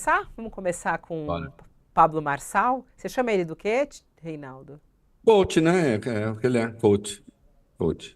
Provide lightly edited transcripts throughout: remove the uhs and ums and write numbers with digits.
começar? Vamos começar com Bora. Pablo Marçal. Você chama ele do quê, Reinaldo? Coach, né? É o que ele é. Coach. Coach.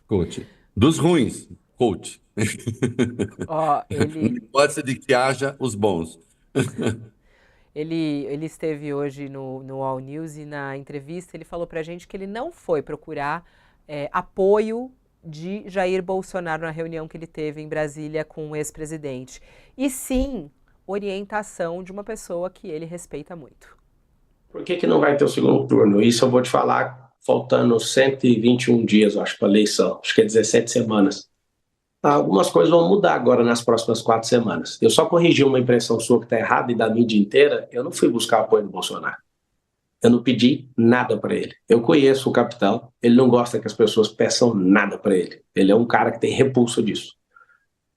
Coach. Dos ruins. Coach. Ó, Não pode ser de que haja os bons. ele esteve hoje no All News e na entrevista ele falou pra gente que ele não foi procurar apoio de Jair Bolsonaro na reunião que ele teve em Brasília com o ex-presidente. E sim, orientação de uma pessoa que ele respeita muito. Por que que não vai ter o segundo turno? Isso eu vou te falar faltando 121 dias, eu acho, para a eleição. Acho que é 17 semanas. Algumas coisas vão mudar agora nas próximas 4 semanas. Eu só corrigi uma impressão sua que está errada e da mídia inteira. Eu não fui buscar apoio do Bolsonaro. Eu não pedi nada para ele. Eu conheço o capitão. Ele não gosta que as pessoas peçam nada para ele. Ele é um cara que tem repulsa disso.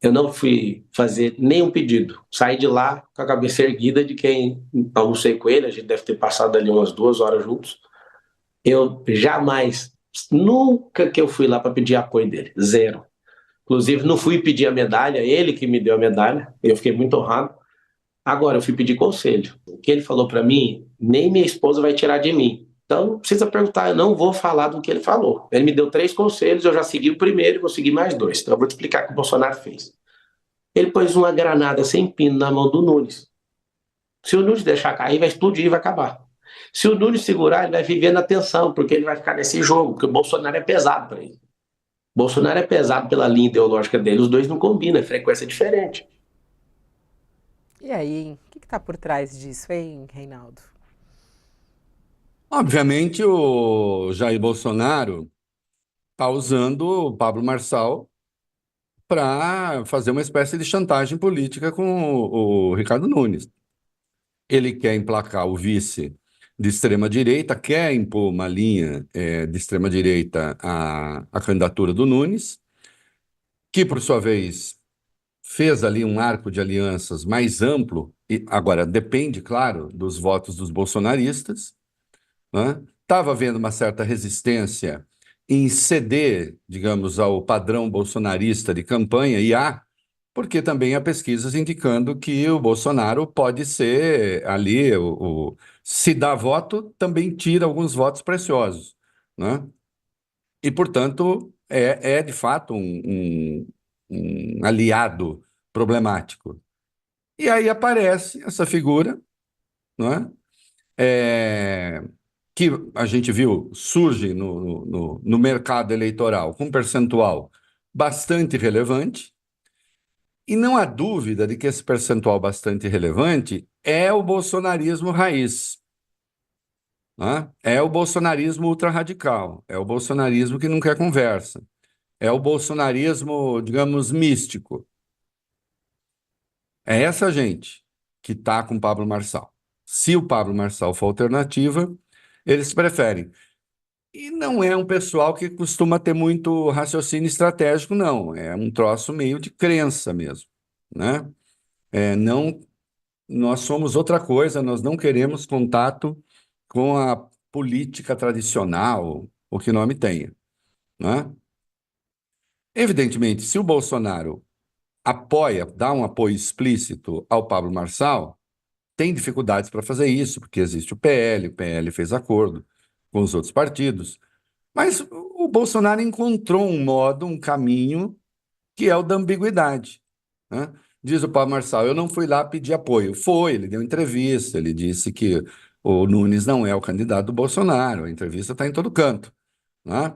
Eu não fui fazer nenhum pedido. Saí de lá com a cabeça erguida de quem almocei com ele. A gente deve ter passado ali umas 2 horas juntos. Eu jamais, nunca que eu fui lá para pedir apoio dele. Zero. Inclusive, não fui pedir a medalha, ele que me deu a medalha. Eu fiquei muito honrado. Agora, eu fui pedir conselho. O que ele falou para mim, nem minha esposa vai tirar de mim. Então, não precisa perguntar, eu não vou falar do que ele falou. Ele me deu 3 conselhos, eu já segui o primeiro e vou seguir mais 2. Então, eu vou te explicar o que o Bolsonaro fez. Ele pôs uma granada sem pino na mão do Nunes. Se o Nunes deixar cair, vai explodir e vai acabar. Se o Nunes segurar, ele vai viver na tensão, porque ele vai ficar nesse jogo, porque o Bolsonaro é pesado para ele. Bolsonaro é pesado pela linha ideológica dele, os dois não combinam, é frequência diferente. E aí, hein? O que está por trás disso, hein, Reinaldo? Obviamente, o Jair Bolsonaro está usando o Pablo Marçal para fazer uma espécie de chantagem política com o Ricardo Nunes. Ele quer emplacar o vice de extrema-direita, quer impor uma linha de extrema-direita à candidatura do Nunes, que, por sua vez, fez ali um arco de alianças mais amplo, e agora depende, claro, dos votos dos bolsonaristas, né? Estava havendo uma certa resistência em ceder, digamos, ao padrão bolsonarista de campanha, e há, porque também há pesquisas indicando que o Bolsonaro pode ser ali, se dá voto, também tira alguns votos preciosos, né? E, portanto, é de fato um aliado problemático. E aí aparece essa figura, não é? Que a gente viu surge no mercado eleitoral com um percentual bastante relevante, e não há dúvida de que esse percentual bastante relevante é o bolsonarismo raiz, né? É o bolsonarismo ultrarradical, é o bolsonarismo que não quer conversa, é o bolsonarismo, digamos, místico. É essa gente que está com o Pablo Marçal. Se o Pablo Marçal for alternativa, eles preferem. E não é um pessoal que costuma ter muito raciocínio estratégico, não. É um troço meio de crença mesmo, né? Não, nós somos outra coisa, nós não queremos contato com a política tradicional, o que nome tenha, né? Evidentemente, se o Bolsonaro apoia, dá um apoio explícito ao Pablo Marçal, tem dificuldades para fazer isso, porque existe o PL fez acordo com os outros partidos. Mas o Bolsonaro encontrou um modo, um caminho, que é o da ambiguidade, né? Diz o Paulo Marçal, eu não fui lá pedir apoio. Foi, ele deu entrevista, ele disse que o Nunes não é o candidato do Bolsonaro, a entrevista está em todo canto, né?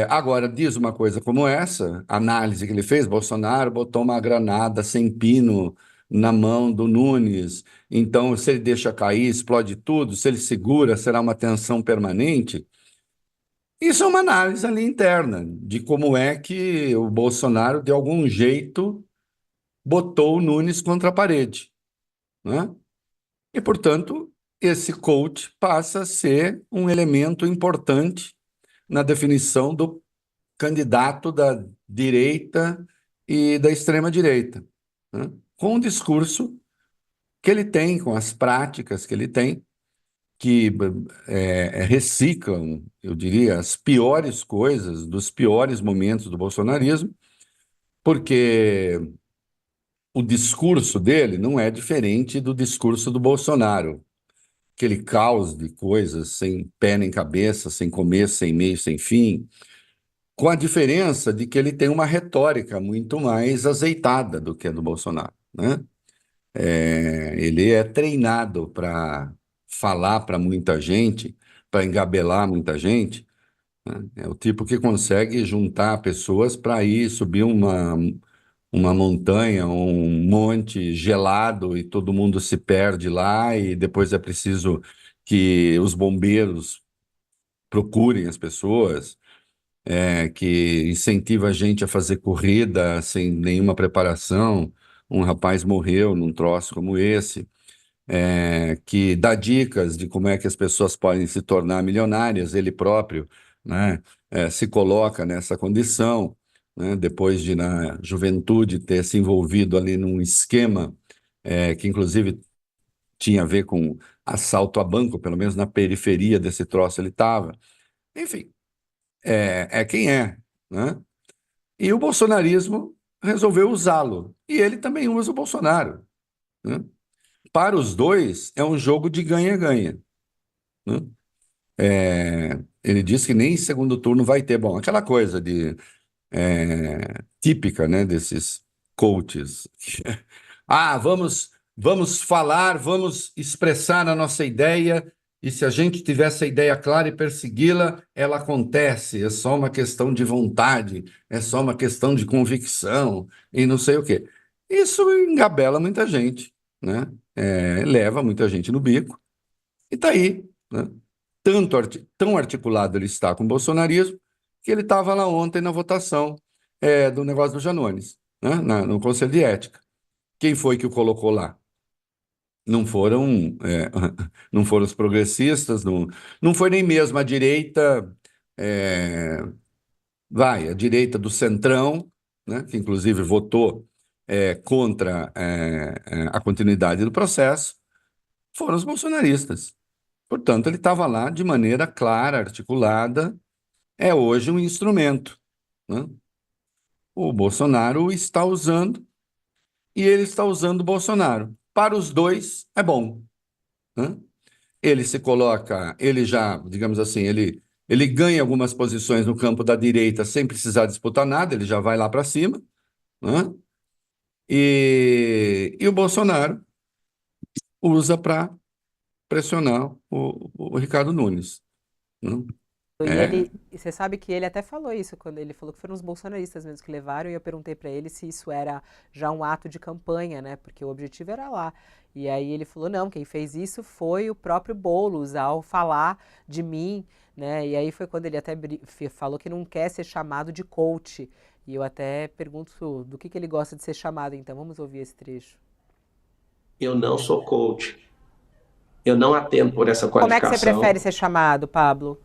Agora, diz uma coisa como essa, a análise que ele fez, Bolsonaro botou uma granada sem pino na mão do Nunes, então se ele deixa cair, explode tudo, se ele segura, será uma tensão permanente. Isso é uma análise ali interna de como é que o Bolsonaro, de algum jeito, botou o Nunes contra a parede, né? E, portanto, esse coach passa a ser um elemento importante na definição do candidato da direita e da extrema-direita, né? Com o discurso que ele tem, com as práticas que ele tem, que reciclam, eu diria, as piores coisas dos piores momentos do bolsonarismo, porque o discurso dele não é diferente do discurso do Bolsonaro. Aquele caos de coisas, sem pé nem cabeça, sem começo, sem meio, sem fim, com a diferença de que ele tem uma retórica muito mais azeitada do que a do Bolsonaro, né? Ele é treinado para falar para muita gente, para engabelar muita gente, né? É o tipo que consegue juntar pessoas para ir subir uma montanha, um monte gelado e todo mundo se perde lá e depois é preciso que os bombeiros procurem as pessoas, que incentiva a gente a fazer corrida sem nenhuma preparação. Um rapaz morreu num troço como esse, que dá dicas de como é que as pessoas podem se tornar milionárias, ele próprio, né, se coloca nessa condição, né, depois de, na juventude, ter se envolvido ali num esquema que, inclusive, tinha a ver com assalto a banco, pelo menos na periferia desse troço ele estava. Enfim, é quem é, né? E o bolsonarismo resolveu usá-lo. E ele também usa o Bolsonaro, né? Para os dois, é um jogo de ganha-ganha, né? Ele diz que nem segundo turno vai ter. Bom, aquela coisa típica, né, desses coaches. Ah, vamos falar, vamos expressar a nossa ideia, e se a gente tiver essa ideia clara e persegui-la, ela acontece. É só uma questão de vontade, é só uma questão de convicção, e não sei o quê. Isso engabela muita gente, né? Leva muita gente no bico, e tá aí, né? Tão articulado ele está com o bolsonarismo, que ele estava lá ontem na votação do negócio do Janones, né? No Conselho de Ética. Quem foi que o colocou lá? Não foram, não foram os progressistas, não foi nem mesmo a direita, é, a direita do Centrão, né, que inclusive votou contra a continuidade do processo, foram os bolsonaristas. Portanto, ele estava lá de maneira clara, articulada, é hoje um instrumento, né? O Bolsonaro o está usando e ele está usando o Bolsonaro. Para os dois, é bom, né? Ele se coloca, ele já, digamos assim, ele ganha algumas posições no campo da direita sem precisar disputar nada, ele já vai lá para cima, né? E o Bolsonaro usa para pressionar o Ricardo Nunes, né? É, E você sabe que ele até falou isso, quando ele falou que foram os bolsonaristas mesmo que levaram, e eu perguntei para ele se isso era já um ato de campanha, né? Porque o objetivo era lá. E aí ele falou, não, quem fez isso foi o próprio Boulos, ao falar de mim, né? E aí foi quando ele até falou que não quer ser chamado de coach. E eu até pergunto do que ele gosta de ser chamado, então vamos ouvir esse trecho. Eu não sou coach. Eu não atendo por essa Como é que você prefere qualificação. ser chamado, Pablo?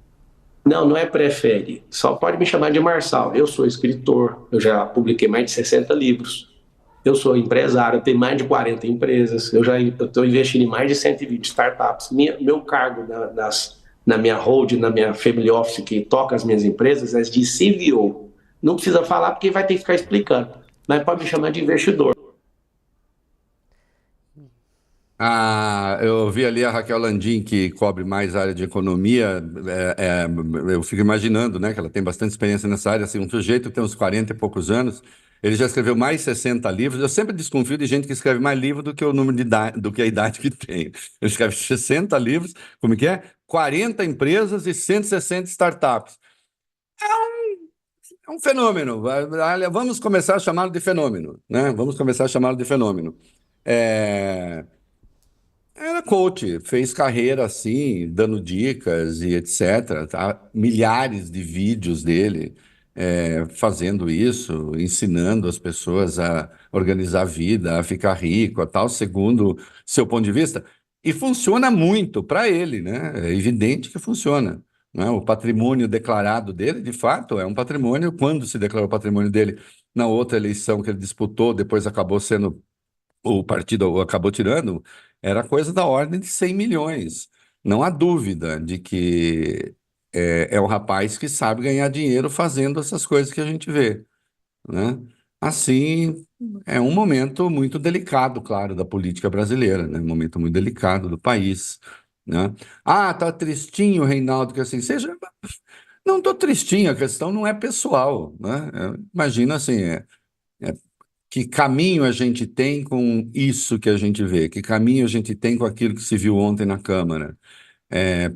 Não, não é prefere. Só pode me chamar de Marçal. Eu sou escritor, eu já publiquei mais de 60 livros. Eu sou empresário, eu tenho mais de 40 empresas. Eu estou investindo em mais de 120 startups. Meu cargo na minha hold, na minha family office, que toca as minhas empresas, é de CVO. Não precisa falar porque vai ter que ficar explicando. Mas pode me chamar de investidor. Eu vi ali a Raquel Landim, que cobre mais a área de economia. Eu fico imaginando, né, que ela tem bastante experiência nessa área. Assim, um sujeito que tem uns 40 e poucos anos, ele já escreveu mais de 60 livros. Eu sempre desconfio de gente que escreve mais livro do que o número de idade, do que a idade que tem. Ele escreve 60 livros, como que é? 40 empresas e 160 startups. É um fenômeno. Vamos começar a chamá-lo de fenômeno, né? Vamos começar a chamá-lo de fenômeno. É, Era coach, fez carreira assim, dando dicas e etc. Tá? Milhares de vídeos dele fazendo isso, ensinando as pessoas a organizar a vida, a ficar rico, a tal, segundo seu ponto de vista. E funciona muito para ele, né? É evidente que funciona, né? O patrimônio declarado dele, de fato, é um patrimônio. Quando se declarou o patrimônio dele na outra eleição que ele disputou, depois acabou sendo o partido acabou tirando, era coisa da ordem de 100 milhões. Não há dúvida de que é um rapaz que sabe ganhar dinheiro fazendo essas coisas que a gente vê, né? assim, é um momento muito delicado, claro, da política brasileira, né? Um momento muito delicado do país, né? Ah, tá tristinho, Reinaldo, que assim seja. Não tô tristinho, a questão não é pessoal, né? Imagina assim, que caminho a gente tem com isso que a gente vê? Que caminho a gente tem com aquilo que se viu ontem na Câmara?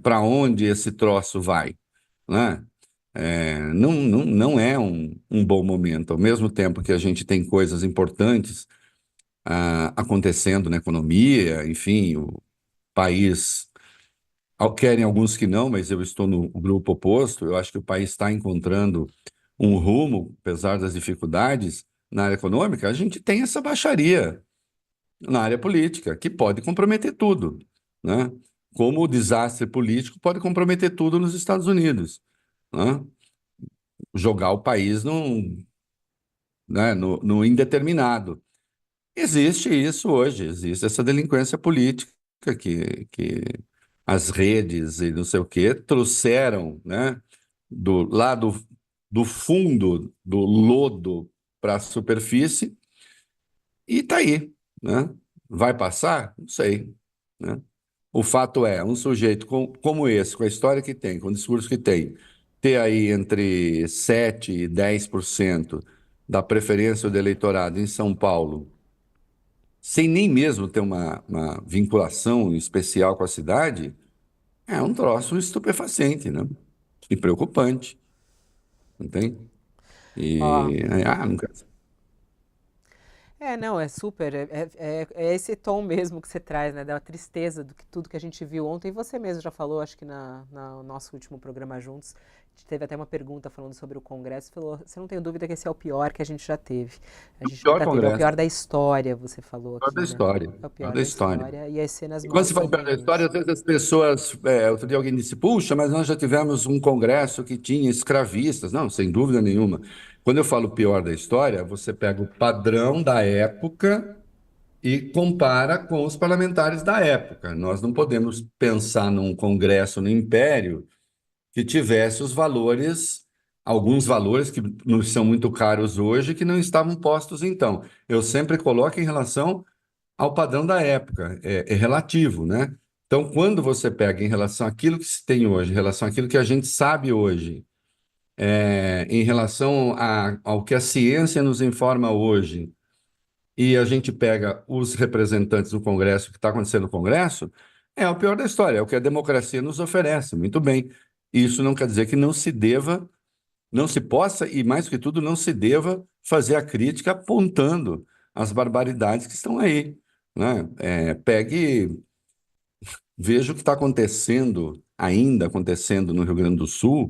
Para onde esse troço vai, né? Não é um bom momento. Ao mesmo tempo que a gente tem coisas importantes acontecendo na economia, enfim, o país, querem alguns que não, mas eu estou no grupo oposto, eu acho que o país está encontrando um rumo, apesar das dificuldades na área econômica, a gente tem essa baixaria na área política, que pode comprometer tudo, né? Como o desastre político pode comprometer tudo nos Estados Unidos, né? Jogar o país no indeterminado. Existe isso hoje, existe essa delinquência política que as redes e não sei o quê trouxeram, né, do fundo do lodo para a superfície e está aí, né? Vai passar? Não sei, né? O fato é, um sujeito como esse, com a história que tem, com o discurso que tem, ter aí entre 7 e 10% da preferência do eleitorado em São Paulo, sem nem mesmo ter uma vinculação especial com a cidade, é um troço estupefaciente, né? E preocupante, entende? Ó, Não quero. não, é super. É esse tom mesmo que você traz, né? Da tristeza do que tudo que a gente viu ontem. E você mesmo já falou, acho que no nosso último programa juntos, a gente teve até uma pergunta falando sobre o Congresso. Falou, você não tem dúvida que esse é o pior que a gente já teve. A gente Pior nunca teve. É o congresso, pior da história, você falou pior da aqui, né? história, É o pior pior da da história. história. E as cenas E quando se mostram fala bem da história, isso. às vezes as pessoas. Outro dia alguém disse, puxa, mas nós já tivemos um congresso que tinha escravistas. Não, sem dúvida nenhuma. Quando eu falo pior da história, você pega o padrão da época e compara com os parlamentares da época. Nós não podemos pensar num congresso no Império que tivesse os valores, alguns valores que nos são muito caros hoje, que não estavam postos então. Eu sempre coloco em relação ao padrão da época, é relativo, né? Então, quando você pega em relação àquilo que se tem hoje, em relação àquilo que a gente sabe hoje, em relação ao que a ciência nos informa hoje, e a gente pega os representantes do Congresso, o que está acontecendo no Congresso, é o pior da história, é o que a democracia nos oferece. Muito bem. Isso não quer dizer que não se deva, não se possa, e mais que tudo, não se deva fazer a crítica apontando as barbaridades que estão aí, né? Veja o que está acontecendo, ainda acontecendo no Rio Grande do Sul,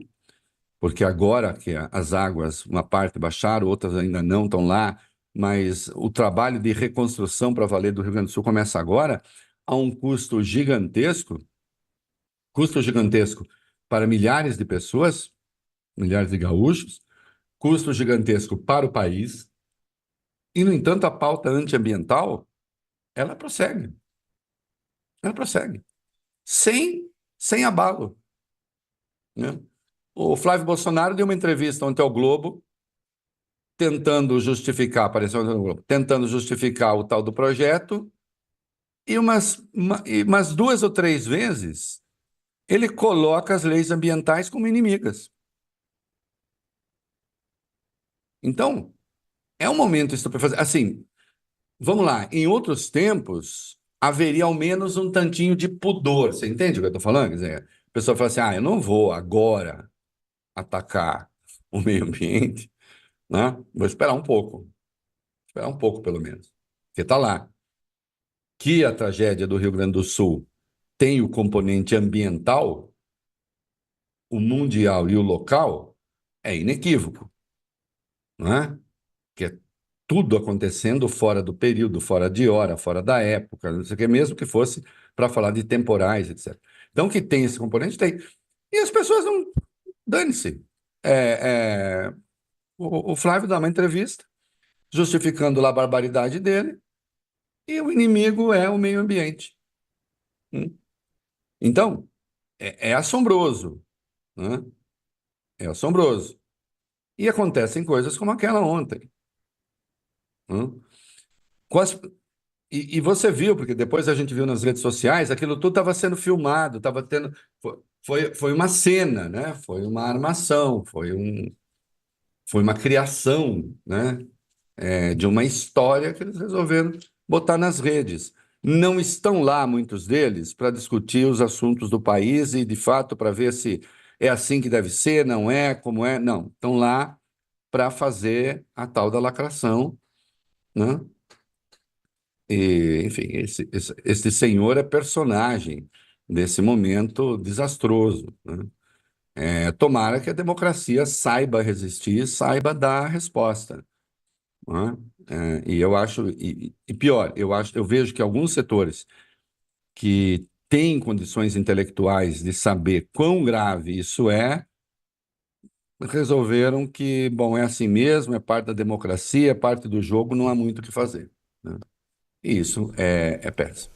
porque agora que as águas, uma parte baixaram, outras ainda não estão lá, mas o trabalho de reconstrução para valer do Rio Grande do Sul começa agora, a um custo gigantesco para milhares de pessoas, milhares de gaúchos, custo gigantesco para o país, e, no entanto, a pauta antiambiental, ela prossegue, ela prossegue, sem abalo, né? O Flávio Bolsonaro deu uma entrevista ontem ao Globo, tentando justificar, apareceu no Globo, tentando justificar o tal do projeto, e umas duas ou três vezes ele coloca as leis ambientais como inimigas. Então, é um momento estupefaciente. Assim, vamos lá, em outros tempos, haveria ao menos um tantinho de pudor. Você entende o que eu estou falando? Quer dizer, a pessoa fala assim: eu não vou agora atacar o meio ambiente, né? Vou esperar um pouco pelo menos. Porque está lá. Que a tragédia do Rio Grande do Sul tem o componente ambiental, o mundial e o local, é inequívoco, não é? Que é tudo acontecendo fora do período, fora de hora, fora da época, não sei o que, mesmo que fosse para falar de temporais, etc. Então, que tem esse componente, tem. E as pessoas não. Dane-se. O Flávio dá uma entrevista justificando lá a barbaridade dele, e o inimigo é o meio ambiente. Hum? Então, é assombroso, né? É assombroso. E acontecem coisas como aquela ontem. Hã? Com as- e você viu, porque depois a gente viu nas redes sociais, aquilo tudo estava sendo filmado, estava tendo. Foi uma cena, né? Foi uma armação, foi uma criação, né? De uma história que eles resolveram botar nas redes. Não estão lá, muitos deles, para discutir os assuntos do país e, de fato, para ver se é assim que deve ser, não é, como é. Não, estão lá para fazer a tal da lacração, né? E, enfim, esse senhor é personagem desse momento desastroso, né? Tomara que a democracia saiba resistir, saiba dar a resposta, né? E eu acho, e pior, eu vejo que alguns setores que têm condições intelectuais de saber quão grave isso resolveram que, bom, é assim mesmo, é parte da democracia, é parte do jogo, não há muito o que fazer, né? E isso é péssimo.